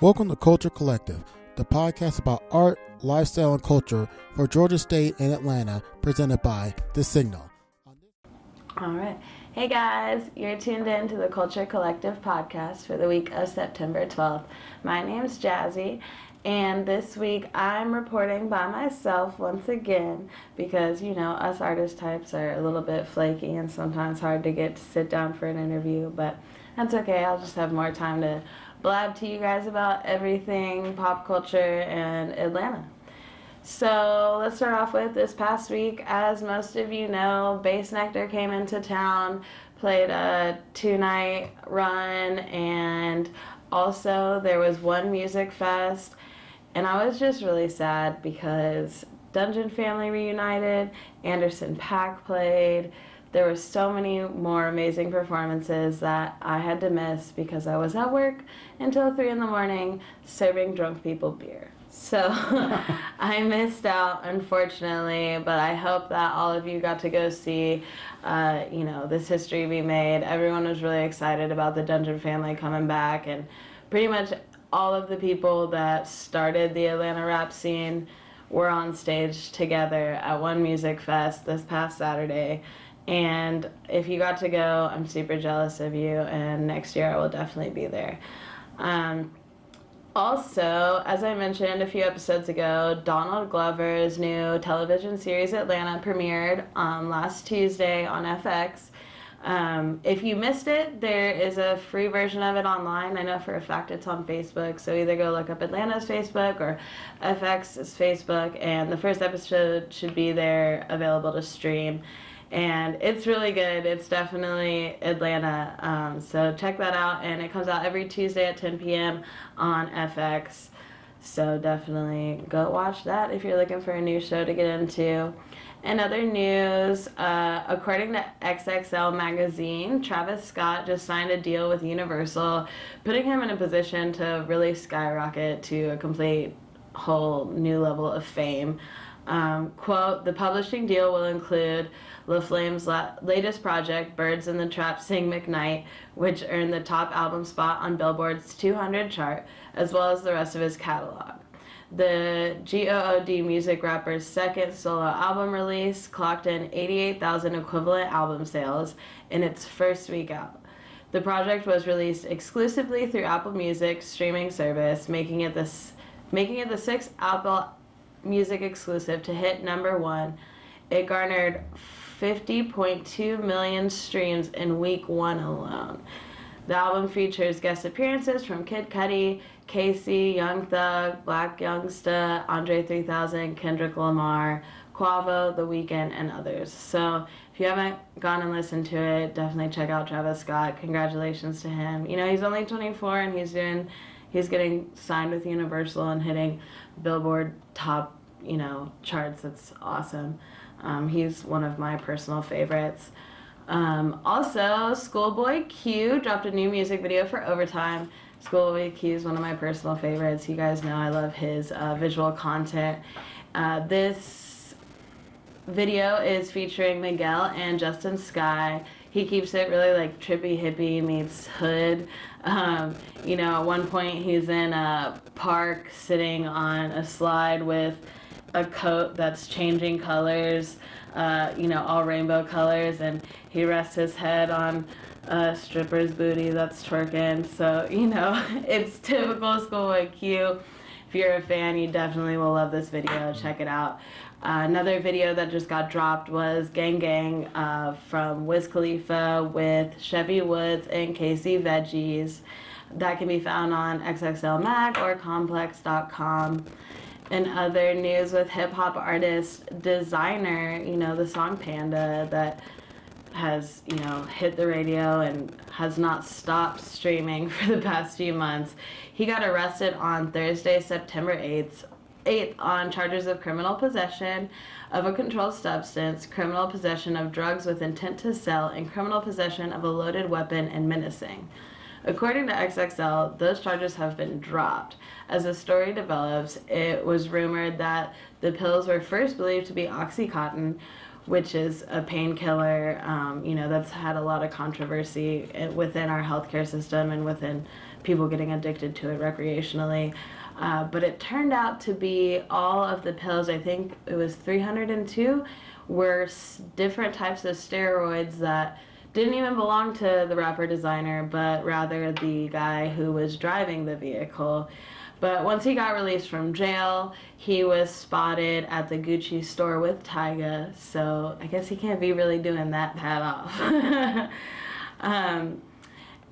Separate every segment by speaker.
Speaker 1: Welcome to Culture Collective, the podcast about art, lifestyle, and culture for Georgia State and Atlanta, presented by The Signal.
Speaker 2: All right. Hey guys, you're tuned in to the Culture Collective podcast for the week of September 12th. My name's Jazzy, and this week I'm reporting by myself once again because, you know, us artist types are a little bit flaky and sometimes hard to get to sit down for an interview, but that's okay. I'll just have more time to blab to you guys about everything pop culture and Atlanta. So let's start off with this past week. As most of you know, Bass Nectar came into town, played a 2-night run, and also there was one music fest. And I was just really sad because Dungeon Family reunited, Anderson .Paak played. There were so many more amazing performances that I had to miss because I was at work until 3 in the morning serving drunk people beer. So I missed out, unfortunately, but I hope that all of you got to go see, this history be made. Everyone was really excited about the Dungeon Family coming back, and pretty much all of the people that started the Atlanta rap scene were on stage together at one music fest this past Saturday. And if you got to go, I'm super jealous of you, and next year I will definitely be there. Also, as I mentioned a few episodes ago, Donald Glover's new television series Atlanta premiered last Tuesday on FX. If you missed it, there is a free version of it online. I know for a fact it's on Facebook, so either go look up Atlanta's Facebook or FX's Facebook, and the first episode should be there available to stream. And it's really good. It's definitely Atlanta. So check that out. And it comes out every Tuesday at 10 p.m. on FX. So definitely go watch that if you're looking for a new show to get into. In other news, according to XXL Magazine, Travis Scott just signed a deal with Universal, putting him in a position to really skyrocket to a complete whole new level of fame. Quote, the publishing deal will include La Flame's latest project, Birds in the Trap Sing McKnight, which earned the top album spot on Billboard's 200 chart, as well as the rest of his catalog. The GOOD music rapper's second solo album release clocked in 88,000 equivalent album sales in its first week out. The project was released exclusively through Apple Music streaming service, making it the sixth Apple Music exclusive to hit number 1. It garnered 50.2 million streams in week 1 alone. The album features guest appearances from Kid Cudi, Casey, Young Thug, Black Youngsta, Andre 3000, Kendrick Lamar, Quavo, The Weeknd, and others. So if you haven't gone and listened to it, definitely check out Travis Scott. Congratulations to him. You know, he's only 24 and he's getting signed with Universal and hitting Billboard top, charts. That's awesome. He's one of my personal favorites. Also, Schoolboy Q dropped a new music video for Overtime. Schoolboy Q is one of my personal favorites. You guys know I love his visual content. This video is featuring Miguel and Justin Sky. He keeps it really like trippy hippie meets hood. At one point he's in a park sitting on a slide with a coat that's changing colors, all rainbow colors, and he rests his head on a stripper's booty that's twerking. So, it's typical Schoolboy Q. If you're a fan, you definitely will love this video. Check it out. Another video that just got dropped was Gang Gang from Wiz Khalifa with Chevy Woods and Casey Veggies. That can be found on XXL Mag or Complex.com. In other news with hip-hop artist Designer, the song Panda that has, hit the radio and has not stopped streaming for the past few months. He got arrested on Thursday, September 8th on charges of criminal possession of a controlled substance, criminal possession of drugs with intent to sell, and criminal possession of a loaded weapon and menacing. According to XXL, those charges have been dropped. As the story develops, it was rumored that the pills were first believed to be Oxycontin, which is a painkiller, that's had a lot of controversy within our healthcare system and within people getting addicted to it recreationally. But it turned out to be all of the pills, I think it was 302, were different types of steroids that didn't even belong to the rapper designer, but rather the guy who was driving the vehicle. But once he got released from jail, he was spotted at the Gucci store with Tyga, so I guess he can't be really doing that bad off.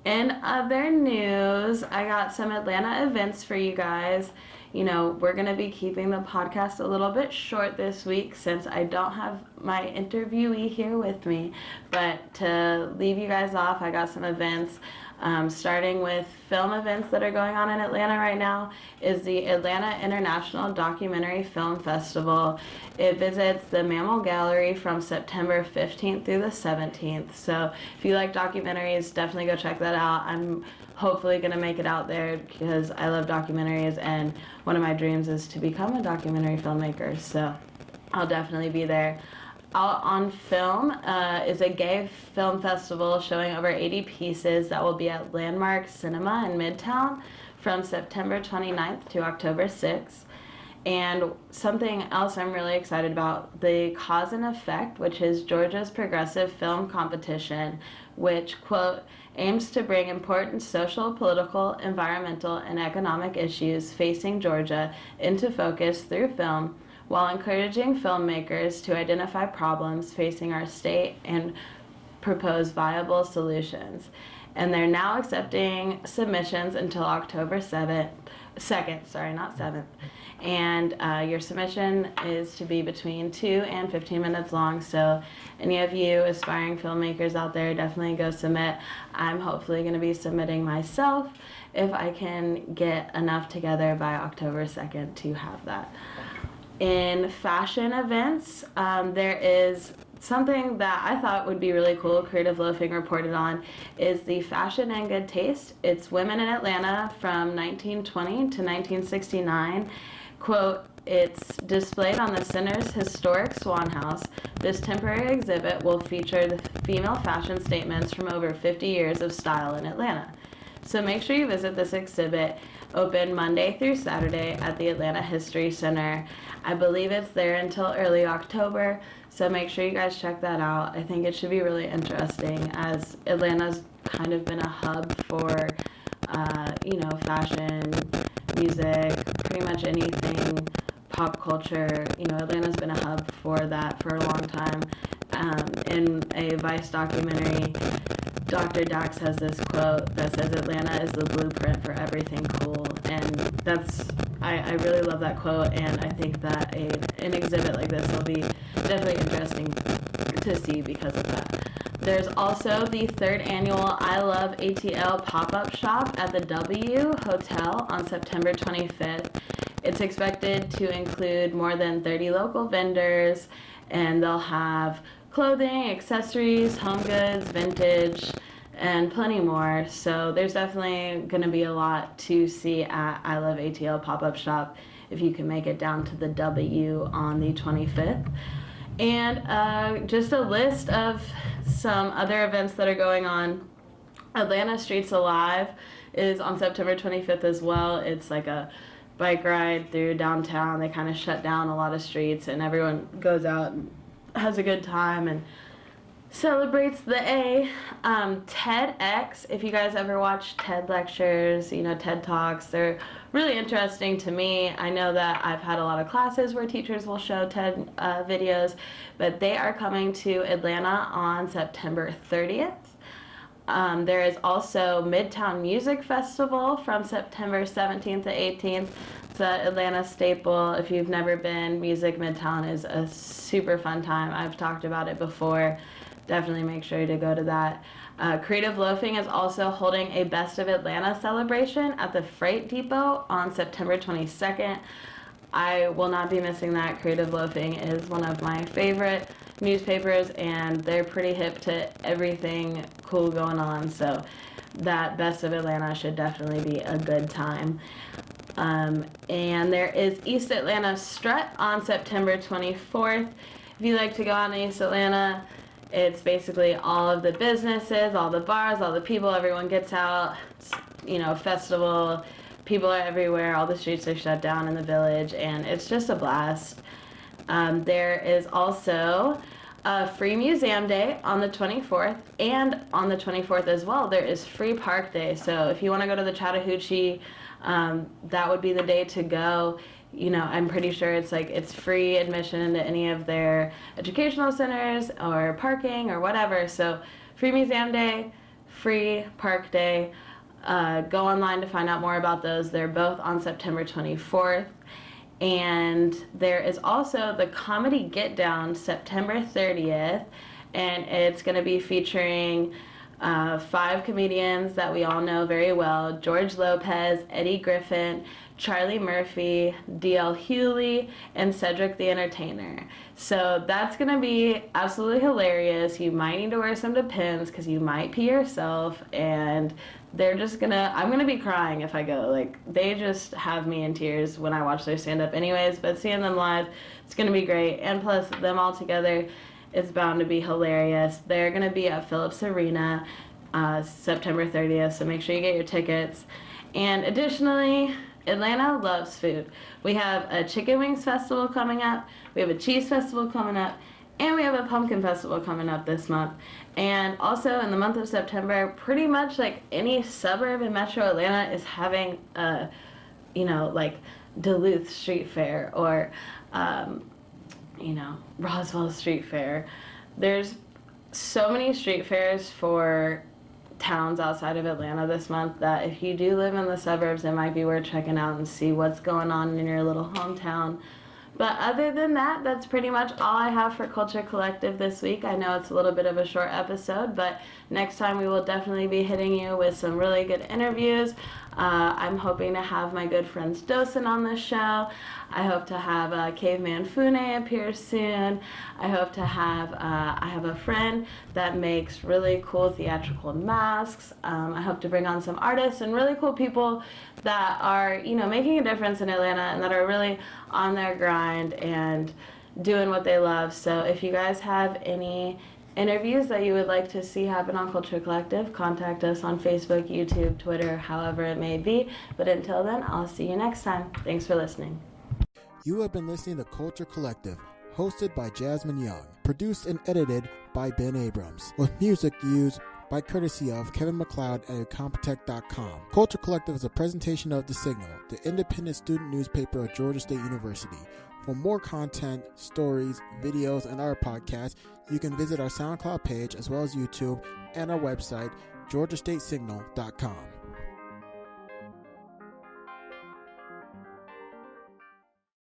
Speaker 2: In other news, I got some Atlanta events for you guys. You know, we're going to be keeping the podcast a little bit short this week since I don't have my interviewee here with me. But to leave you guys off, I got some events. Starting with film events that are going on in Atlanta right now is the Atlanta International Documentary Film Festival. It visits the Mammal Gallery from September 15th through the 17th. So if you like documentaries, definitely go check that out. I'm hopefully going to make it out there because I love documentaries, and one of my dreams is to become a documentary filmmaker. So I'll definitely be there. Out on Film is a gay film festival showing over 80 pieces that will be at Landmark Cinema in Midtown from September 29th to October 6th. And something else I'm really excited about, the Cause and Effect, which is Georgia's progressive film competition, which, quote, aims to bring important social, political, environmental, and economic issues facing Georgia into focus through film, while encouraging filmmakers to identify problems facing our state and propose viable solutions. And they're now accepting submissions until October 2nd. And your submission is to be between 2 and 15 minutes long. So any of you aspiring filmmakers out there, definitely go submit. I'm hopefully going to be submitting myself if I can get enough together by October 2nd to have that. In fashion events, there is something that I thought would be really cool, Creative Loafing reported on, is the Fashion and Good Taste. It's women in Atlanta from 1920 to 1969. Quote, it's displayed on the center's historic Swan House. This temporary exhibit will feature the female fashion statements from over 50 years of style in Atlanta. So make sure you visit this exhibit, open Monday through Saturday at the Atlanta History Center. I believe it's there until early October, so make sure you guys check that out. I think it should be really interesting, as Atlanta's kind of been a hub for, fashion, music, pretty much anything, pop culture. You know, Atlanta's been a hub for that for a long time. In a Vice documentary, Dr. Dax has this quote that says, Atlanta is the blueprint for everything cool. And I really love that quote, and I think that an exhibit like this will be definitely interesting to see because of that. There's also the 3rd annual I Love ATL pop-up shop at the W Hotel on September 25th. It's expected to include more than 30 local vendors, and they'll have clothing, accessories, home goods, vintage, and plenty more. So there's definitely going to be a lot to see at I Love ATL pop-up shop if you can make it down to the W on the 25th. And just a list of some other events that are going on. Atlanta Streets Alive is on September 25th as well. It's like a bike ride through downtown. They kind of shut down a lot of streets, and everyone goes out and has a good time and celebrates the A. TEDx, if you guys ever watch TED lectures, TED Talks, they're really interesting to me. I know that I've had a lot of classes where teachers will show TED videos, but they are coming to Atlanta on September 30th. There is also Midtown Music Festival from September 17th to 18th. It's an Atlanta staple. If you've never been, Music Midtown is a super fun time. I've talked about it before. Definitely make sure to go to that. Creative Loafing is also holding a Best of Atlanta celebration at the Freight Depot on September 22nd. I will not be missing that. Creative Loafing is one of my favorite newspapers, and they're pretty hip to everything cool going on, so that Best of Atlanta should definitely be a good time. And there is East Atlanta Strut on September 24th. If you like to go out in East Atlanta, it's basically all of the businesses, all the bars, all the people, everyone gets out. It's festival. People are everywhere. All the streets are shut down in the village, and it's just a blast. There is also a free museum day on the 24th, and on the 24th as well, there is free park day. So if you want to go to the Chattahoochee, that would be the day to go. I'm pretty sure it's free admission into any of their educational centers or parking or whatever. So free museum day, free park day. Go online to find out more about those. They're both on September 24th. And there is also the Comedy Get Down September 30th, and it's going to be featuring 5 comedians that we all know very well: George Lopez, Eddie Griffin, Charlie Murphy, D.L. Hewley, and Cedric the Entertainer. So that's going to be absolutely hilarious. You might need to wear some Depends because you might pee yourself, and I'm gonna be crying if I go. They just have me in tears when I watch their stand-up anyways, but seeing them live, it's gonna be great. And plus, them all together, it's bound to be hilarious. They're gonna be at Phillips Arena September 30th, so make sure you get your tickets. And additionally, Atlanta loves food. We have a chicken wings festival coming up, we have a cheese festival coming up, and we have a pumpkin festival coming up this month. And also in the month of September, pretty much any suburb in Metro Atlanta is having a, Duluth Street Fair or, Roswell Street Fair. There's so many street fairs for towns outside of Atlanta this month that if you do live in the suburbs, it might be worth checking out and see what's going on in your little hometown. But other than that, that's pretty much all I have for Culture Collective this week. I know it's a little bit of a short episode, but next time we will definitely be hitting you with some really good interviews. I'm hoping to have my good friends Dosen on the show. I hope to have Caveman Fune appear soon. I hope to have, I have a friend that makes really cool theatrical masks. I hope to bring on some artists and really cool people that are, making a difference in Atlanta and that are really on their grind and doing what they love. So if you guys have any interviews that you would like to see happen on Culture Collective, contact us on Facebook, YouTube, Twitter, however it may be. But until then, I'll see you next time. Thanks for listening.
Speaker 1: You have been listening to Culture Collective, hosted by Jasmine Young, produced and edited by Ben Abrams, with music used by courtesy of Kevin MacLeod at Incompetech.com. Culture Collective is a presentation of The Signal, the independent student newspaper of Georgia State University. For more content, stories, videos, and our podcasts, you can visit our SoundCloud page as well as YouTube and our website, georgiastatesignal.com.